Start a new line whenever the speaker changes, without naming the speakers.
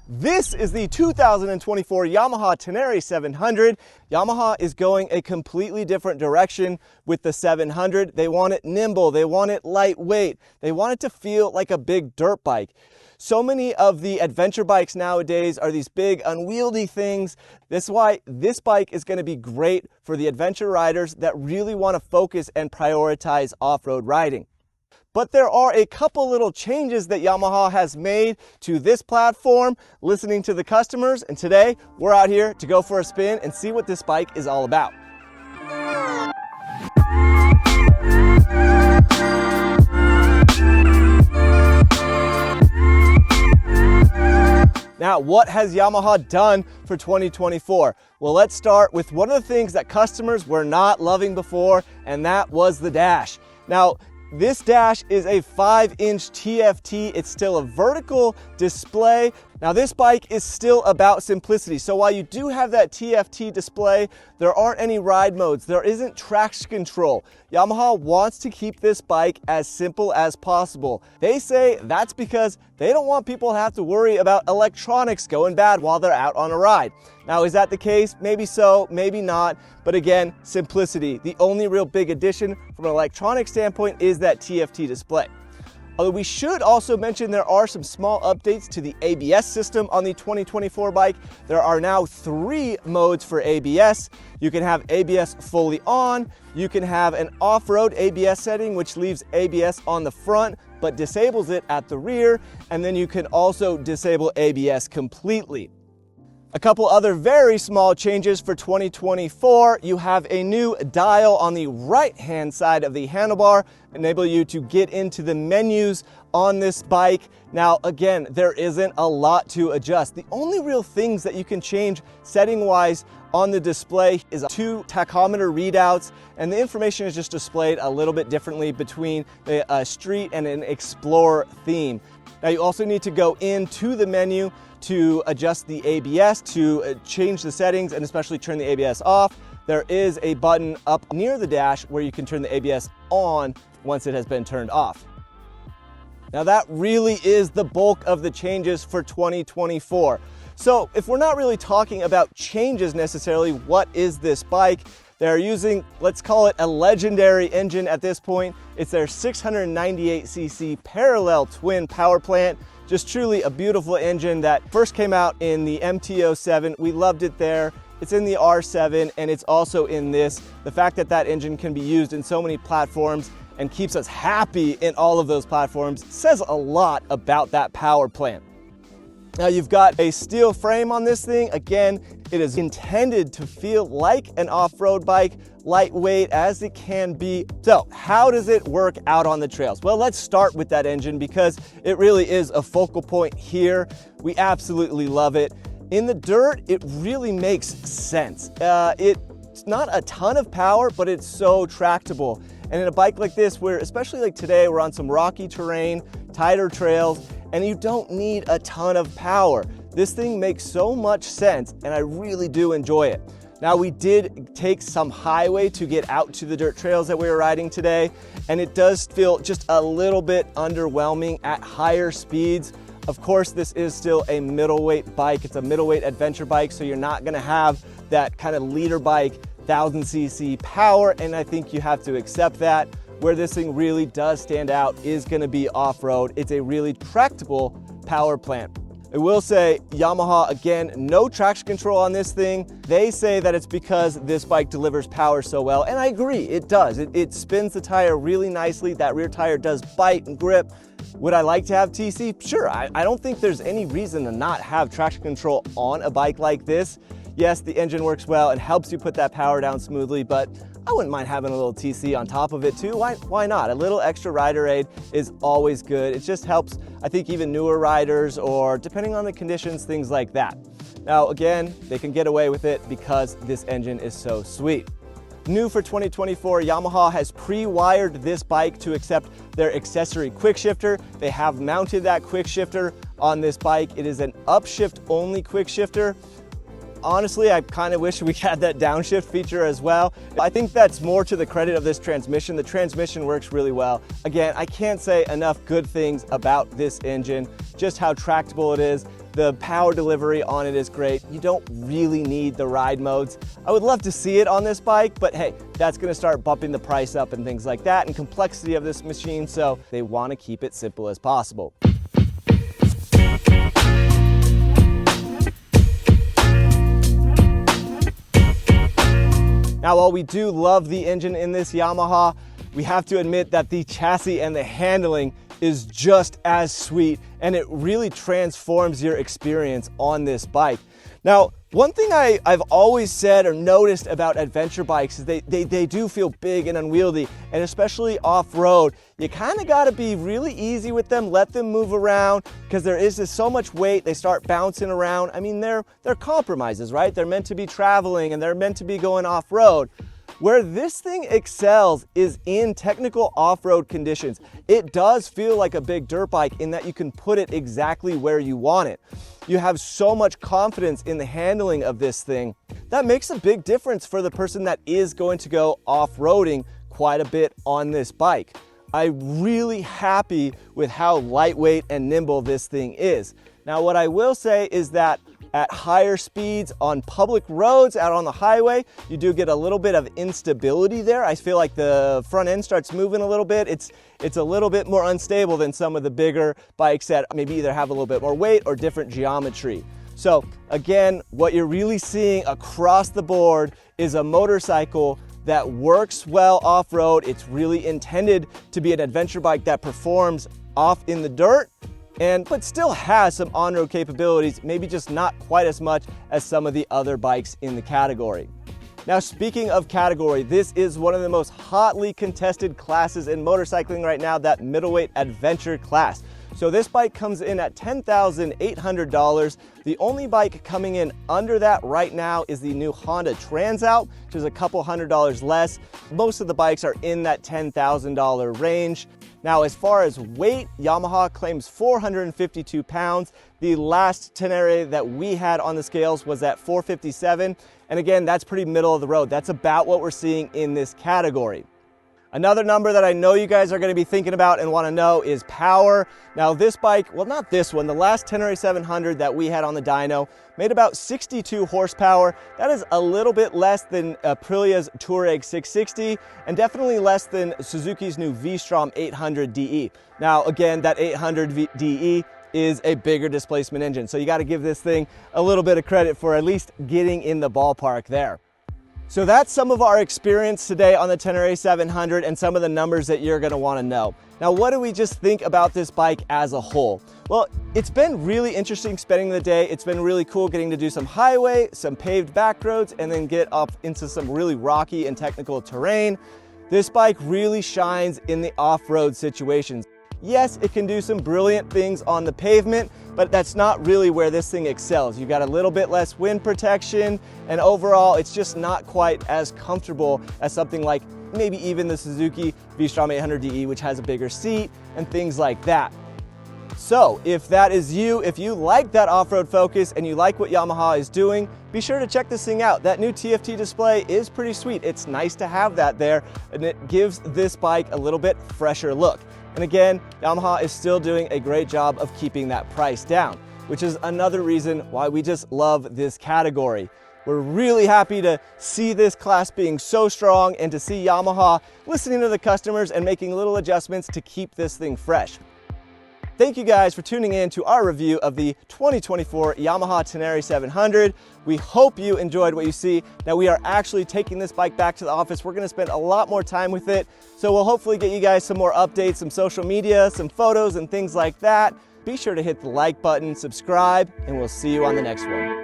This is the 2024 Yamaha Tenere 700. Yamaha is going a completely different direction with the 700. They want it nimble, they want it lightweight, they want it to feel like a big dirt bike. So many of the adventure bikes nowadays are these big unwieldy things. This is why this bike is going to be great for the adventure riders that really want to focus and prioritize off-road riding. But there are a couple little changes that Yamaha has made to this platform, listening to the customers, and today we're out here to go for a spin and see what this bike is all about. Now, what has Yamaha done for 2024? Well, let's start with one of the things that customers were not loving before, and that was the dash. Now, this dash is a 5-inch TFT. It's still a vertical display. Now, this bike is still about simplicity. So while you do have that TFT display, there aren't any ride modes. There isn't traction control. Yamaha wants to keep this bike as simple as possible. They say that's because they don't want people to have to worry about electronics going bad while they're out on a ride. Now, is that the case? Maybe so, maybe not. But again, simplicity. The only real big addition from an electronic standpoint is that TFT display. Although we should also mention there are some small updates to the ABS system on the 2024 bike. There are now 3 modes for ABS. You can have ABS fully on, you can have an off-road ABS setting, which leaves ABS on the front but disables it at the rear, and then you can also disable ABS completely. A couple other very small changes for 2024. You have a new dial on the right-hand side of the handlebar, enable you to get into the menus on this bike. Now, again, there isn't a lot to adjust. The only real things that you can change setting-wise on the display is 2 tachometer readouts, and the information is just displayed a little bit differently between the street and an Explorer theme. Now, you also need to go into the menu to adjust the ABS, to change the settings, and especially turn the ABS off. There is a button up near the dash where you can turn the ABS on once it has been turned off. Now, that really is the bulk of the changes for 2024. So if we're not really talking about changes necessarily, what is this bike? They're using, let's call it a legendary engine at this point. It's their 698cc parallel twin power plant. Just truly a beautiful engine that first came out in the MT-07. We loved it there. It's in the R7, and it's also in this. The fact that that engine can be used in so many platforms and keeps us happy in all of those platforms says a lot about that power plant. Now, you've got a steel frame on this thing. Again, it is intended to feel like an off-road bike, lightweight as it can be. So how does it work out on the trails? Well, let's start with that engine because it really is a focal point here. We absolutely love it. In the dirt, it really makes sense. It's not a ton of power, but it's so tractable. And in a bike like this, where especially like today, we're on some rocky terrain, tighter trails, and you don't need a ton of power. This thing makes so much sense, and I really do enjoy it. Now, we did take some highway to get out to the dirt trails that we were riding today, and it does feel just a little bit underwhelming at higher speeds. Of course, this is still a middleweight bike. It's a middleweight adventure bike, so you're not gonna have that kind of leader bike 1000cc power, and I think you have to accept that. Where this thing really does stand out is gonna be off-road. It's a really tractable power plant. I will say, Yamaha, again, no traction control on this thing. They say that it's because this bike delivers power so well, and I agree, it does. It spins the tire really nicely. That rear tire does bite and grip. Would I like to have TC? Sure, I don't think there's any reason to not have traction control on a bike like this. Yes, the engine works well and helps you put that power down smoothly, but I wouldn't mind having a little TC on top of it too. Why not? A little extra rider aid is always good. It just helps, I think, even newer riders or depending on the conditions, things like that. Now, again, they can get away with it because this engine is so sweet. New for 2024, Yamaha has pre-wired this bike to accept their accessory quick shifter. They have mounted that quick shifter on this bike. It is an upshift only quick shifter. Honestly, I kind of wish we had that downshift feature as well. I think that's more to the credit of this transmission. The transmission works really well. Again, I can't say enough good things about this engine, just how tractable it is. The power delivery on it is great. You don't really need the ride modes. I would love to see it on this bike, but hey, that's gonna start bumping the price up and things like that and complexity of this machine, so they wanna keep it simple as possible. Now, while we do love the engine in this Yamaha, we have to admit that the chassis and the handling is just as sweet, and it really transforms your experience on this bike. Now, one thing I've always said or noticed about adventure bikes is they do feel big and unwieldy, and especially off-road, you kind of got to be really easy with them, let them move around, because there is just so much weight, they start bouncing around. I mean, they're compromises, right? They're meant to be traveling and they're meant to be going off-road. Where this thing excels is in technical off-road conditions. It does feel like a big dirt bike in that you can put it exactly where you want it. You have so much confidence in the handling of this thing. That makes a big difference for the person that is going to go off-roading quite a bit on this bike. I'm really happy with how lightweight and nimble this thing is. Now, what I will say is that at higher speeds on public roads out on the highway, you do get a little bit of instability there. I feel like the front end starts moving a little bit. It's a little bit more unstable than some of the bigger bikes that maybe either have a little bit more weight or different geometry. So again, what you're really seeing across the board is a motorcycle that works well off-road. It's really intended to be an adventure bike that performs off in the dirt, but still has some on-road capabilities, maybe just not quite as much as some of the other bikes in the category. Now, speaking of category, this is one of the most hotly contested classes in motorcycling right now, that middleweight adventure class. So this bike comes in at $10,800. The only bike coming in under that right now is the new Honda Transalp, which is a couple $100 less. Most of the bikes are in that $10,000 range. Now, as far as weight, Yamaha claims 452 pounds. The last Tenere that we had on the scales was at 457. And again, that's pretty middle of the road. That's about what we're seeing in this category. Another number that I know you guys are going to be thinking about and want to know is power. Now this bike, well, not this one, the last Tenere 700 that we had on the dyno made about 62 horsepower. That is a little bit less than Aprilia's Touareg 660 and definitely less than Suzuki's new V-Strom 800 DE. Now again, that 800 DE is a bigger displacement engine, so you got to give this thing a little bit of credit for at least getting in the ballpark there. So that's some of our experience today on the Tenere 700 and some of the numbers that you're going to want to know. Now, what do we just think about this bike as a whole? Well, it's been really interesting spending the day. It's been really cool getting to do some highway, some paved back roads, and then get up into some really rocky and technical terrain. This bike really shines in the off-road situations. Yes, it can do some brilliant things on the pavement, but that's not really where this thing excels. You got a little bit less wind protection, and overall, it's just not quite as comfortable as something like maybe even the Suzuki V-Strom 800 DE, which has a bigger seat and things like that. So if that is you, if you like that off-road focus and you like what Yamaha is doing, be sure to check this thing out. That new TFT display is pretty sweet. It's nice to have that there, and it gives this bike a little bit fresher look. And again, Yamaha is still doing a great job of keeping that price down, which is another reason why we just love this category. We're really happy to see this class being so strong and to see Yamaha listening to the customers and making little adjustments to keep this thing fresh. Thank you guys for tuning in to our review of the 2024 Yamaha Tenere 700. We hope you enjoyed what you see. Now we are actually taking this bike back to the office. We're gonna spend a lot more time with it. So we'll hopefully get you guys some more updates, some social media, some photos and things like that. Be sure to hit the like button, subscribe, and we'll see you on the next one.